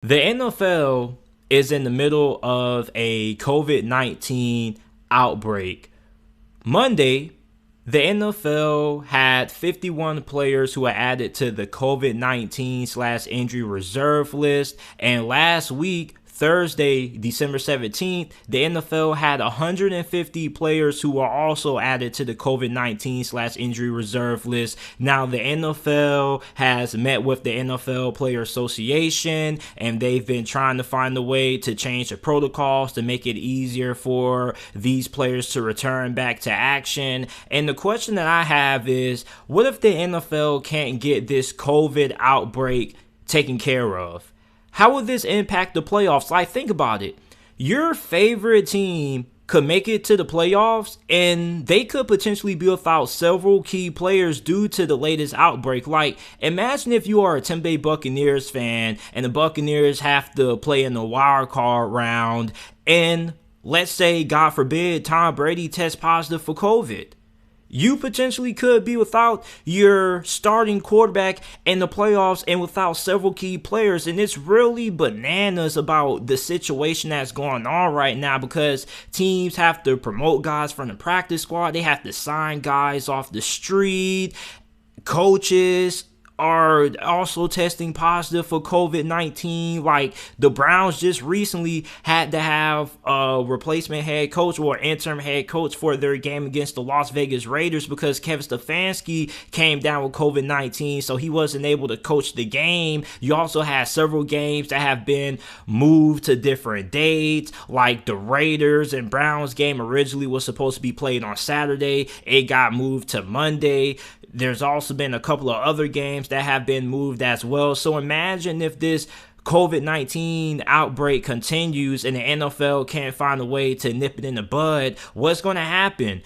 The NFL is in the middle of a COVID-19 outbreak. Monday, the NFL had 51 players who were added to the COVID-19/injury reserve list. And last week, Thursday, December 17th, the NFL had 150 players who were also added to the COVID-19/injury reserve list. Now, the NFL has met with the NFL Player Association, and they've been trying to find a way to change the protocols to make it easier for these players to return back to action. And the question that I have is, what if the NFL can't get this COVID outbreak taken care of? How will this impact the playoffs? Like, think about it. Your favorite team could make it to the playoffs, and they could potentially be without several key players due to the latest outbreak. Like, imagine if you are a Tampa Bay Buccaneers fan, and the Buccaneers have to play in the wild card round, and let's say, God forbid, Tom Brady tests positive for COVID. You potentially could be without your starting quarterback in the playoffs and without several key players. And it's really bananas about the situation that's going on right now, because teams have to promote guys from the practice squad. They have to sign guys off the street. Coaches are also testing positive for COVID-19. Like, the Browns just recently had to have a replacement head coach or interim head coach for their game against the Las Vegas Raiders because Kevin Stefanski came down with COVID-19, so he wasn't able to coach the game. You also had several games that have been moved to different dates, like the Raiders and Browns game originally was supposed to be played on Saturday. It got moved to Monday. There's also been a couple of other games that have been moved as well. So imagine if this COVID-19 outbreak continues and the NFL can't find a way to nip it in the bud. What's going to happen?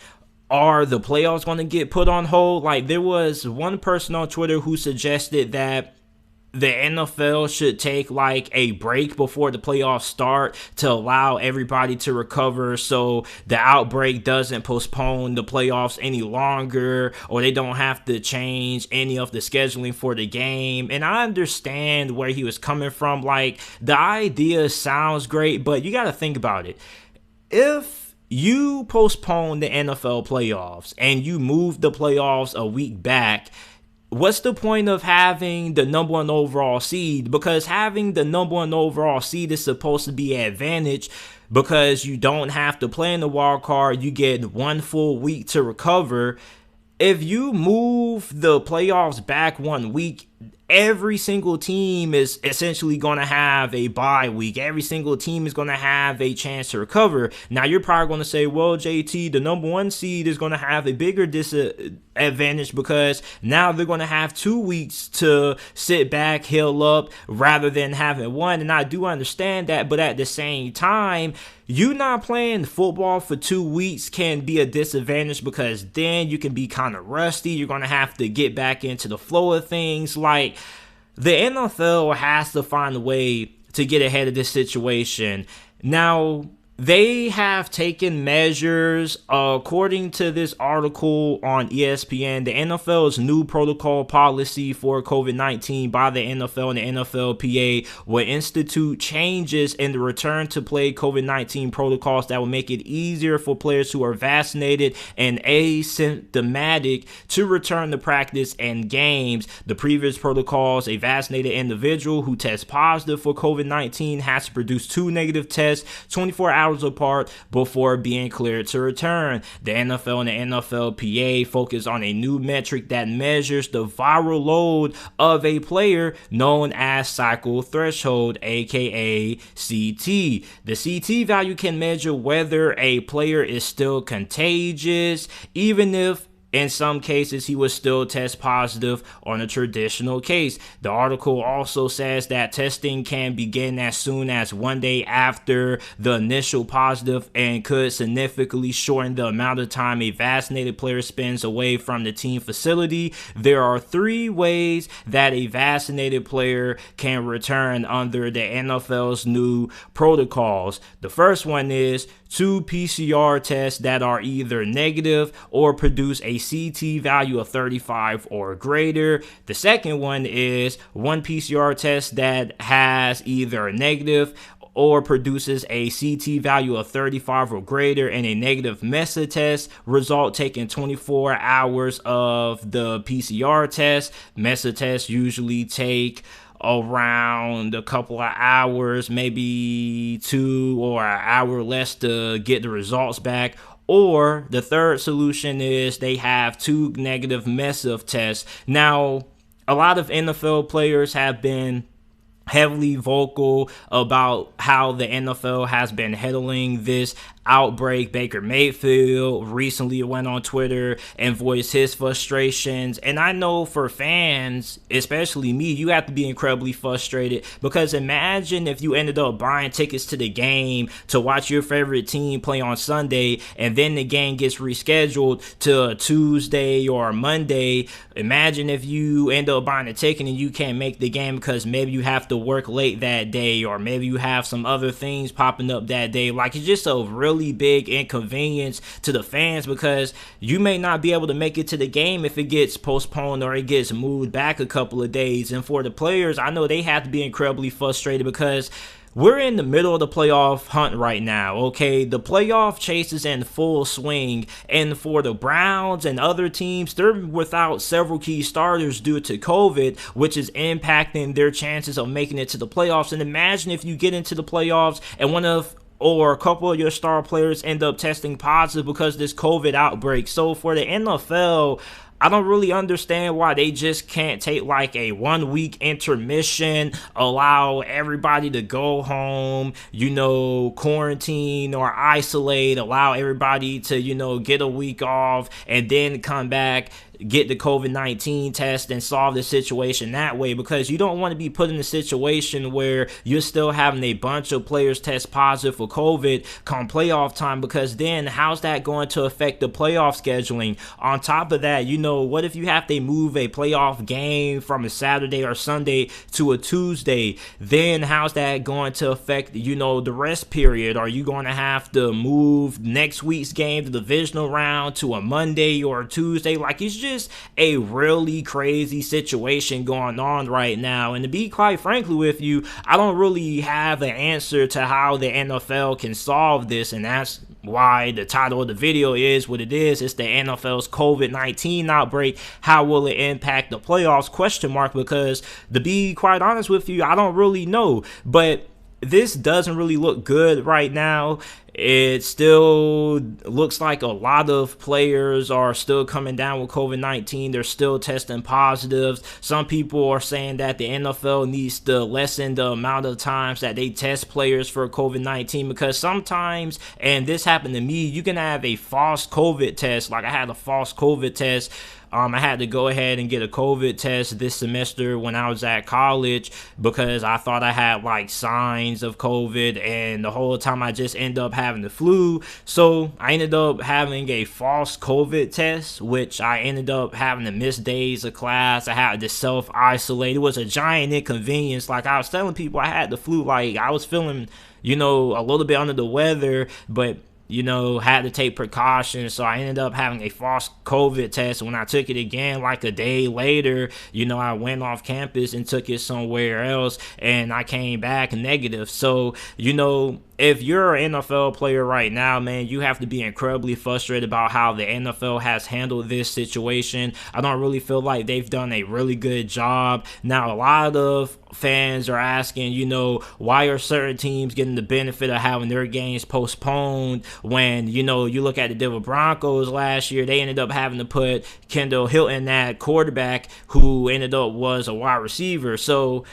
Are the playoffs going to get put on hold? Like, there was one person on Twitter who suggested that the NFL should take like a break before the playoffs start to allow everybody to recover, so the outbreak doesn't postpone the playoffs any longer, or they don't have to change any of the scheduling for the game. And I understand where he was coming from. Like, the idea sounds great, but you got to think about it. If you postpone the NFL playoffs and you move the playoffs a week back, what's the point of having the number one overall seed? Because having the number one overall seed is supposed to be an advantage because you don't have to play in the wild card. You get 1 full week to recover. If you move the playoffs back 1 week, every single team is essentially going to have a bye week. Every single team is going to have a chance to recover. Now, you're probably going to say, well, JT, the number one seed is going to have a bigger disadvantage because now they're going to have 2 weeks to sit back, heal up, rather than having one. And I do understand that, but at the same time, you not playing football for 2 weeks can be a disadvantage because then you can be kind of rusty. You're going to have to get back into the flow of things. Like, the NFL has to find a way to get ahead of this situation. Now, they have taken measures, according to this article on ESPN. The NFL's new protocol policy for COVID-19 by the NFL and the NFLPA will institute changes in the return to play COVID-19 protocols that will make it easier for players who are vaccinated and asymptomatic to return to practice and games. The previous protocols, a vaccinated individual who tests positive for COVID-19 has to produce 2 negative tests 24 hours apart before being cleared to return. The NFL and the NFLPA focus on a new metric that measures the viral load of a player known as cycle threshold, aka CT. The CT value can measure whether a player is still contagious, even if in some cases, he would still test positive on a traditional case. The article also says that testing can begin as soon as 1 day after the initial positive and could significantly shorten the amount of time a vaccinated player spends away from the team facility. There are 3 ways that a vaccinated player can return under the NFL's new protocols. The first one is 2 PCR tests that are either negative or produce a CT value of 35 or greater. The second one is one PCR test that has either a negative or produces a CT value of 35 or greater and a negative MESA test result taking 24 hours of the PCR test. MESA tests usually take around a couple of hours, maybe 2 or an hour less to get the results back. Or the third solution is they have 2 negative MESA tests. Now, a lot of NFL players have been heavily vocal about how the NFL has been handling this outbreak. Baker Mayfield recently went on Twitter and voiced his frustrations. And I know for fans, especially me, you have to be incredibly frustrated, because imagine if you ended up buying tickets to the game to watch your favorite team play on Sunday, and then the game gets rescheduled to a Tuesday or a Monday. Imagine if you end up buying a ticket and you can't make the game because maybe you have to work late that day, or maybe you have some other things popping up that day. Like, it's just a really big inconvenience to the fans, because you may not be able to make it to the game if it gets postponed or it gets moved back a couple of days. And for the players, I know they have to be incredibly frustrated, because we're in the middle of the playoff hunt right now, okay? The playoff chase is in full swing, and for the Browns and other teams, they're without several key starters due to COVID, which is impacting their chances of making it to the playoffs. And imagine if you get into the playoffs and one of or a couple of your star players end up testing positive because of this COVID outbreak. So for the NFL, I don't really understand why they just can't take like a 1 week intermission, allow everybody to go home, quarantine or isolate, allow everybody to, get a week off and then come back, get the COVID-19 test and solve the situation that way, because you don't want to be put in a situation where you're still having a bunch of players test positive for COVID come playoff time, because then how's that going to affect the playoff scheduling? On top of that, what if you have to move a playoff game from a Saturday or Sunday to a Tuesday? Then how's that going to affect, the rest period? Are you going to have to move next week's game, the divisional round, to a Monday or a Tuesday? Like, it's just a really crazy situation going on right now. And to be quite frankly with you, I don't really have the answer to how the NFL can solve this, and that's why the title of the video is what it is. It's the NFL's COVID-19 outbreak. How will it impact the playoffs? Because to be quite honest with you, I don't really know. But this doesn't really look good right now. It still looks like a lot of players are still coming down with COVID-19. They're still testing positives. Some people are saying that the NFL needs to lessen the amount of times that they test players for COVID-19, because sometimes, and this happened to me, you can have a false COVID test. Like, I had a false COVID test. I had to go ahead and get a COVID test this semester when I was at college, because I thought I had like signs of COVID, and the whole time I just ended up having the flu. So I ended up having a false COVID test, which I ended up having to miss days of class. I had to self-isolate. It was a giant inconvenience. Like, I was telling people I had the flu, like I was feeling, a little bit under the weather, but had to take precautions. So I ended up having a false COVID test. When I took it again, like a day later, I went off campus and took it somewhere else, and I came back negative. So, if you're an NFL player right now, man, you have to be incredibly frustrated about how the NFL has handled this situation. I don't really feel like they've done a really good job. Now, a lot of fans are asking, why are certain teams getting the benefit of having their games postponed when, you look at the Denver Broncos last year, they ended up having to put Kendall Hilton at quarterback, who ended up was a wide receiver. So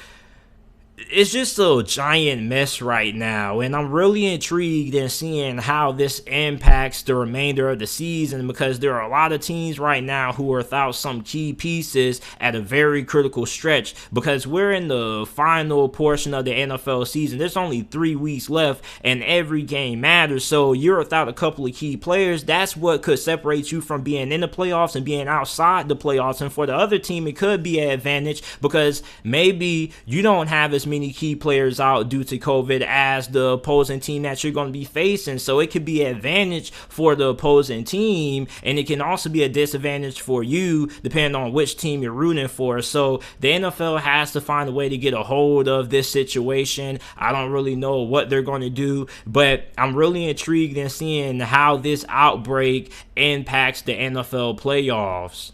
it's just a giant mess right now, and I'm really intrigued in seeing how this impacts the remainder of the season, because there are a lot of teams right now who are without some key pieces at a very critical stretch, because we're in the final portion of the NFL season. There's only 3 weeks left, and every game matters. So you're without a couple of key players. That's what could separate you from being in the playoffs and being outside the playoffs. And for the other team, it could be an advantage, because maybe you don't have as many key players out due to COVID as the opposing team that you're going to be facing. So it could be an advantage for the opposing team, and it can also be a disadvantage for you depending on which team you're rooting for. So the NFL has to find a way to get a hold of this situation. I don't really know what they're going to do, but I'm really intrigued in seeing how this outbreak impacts the NFL playoffs.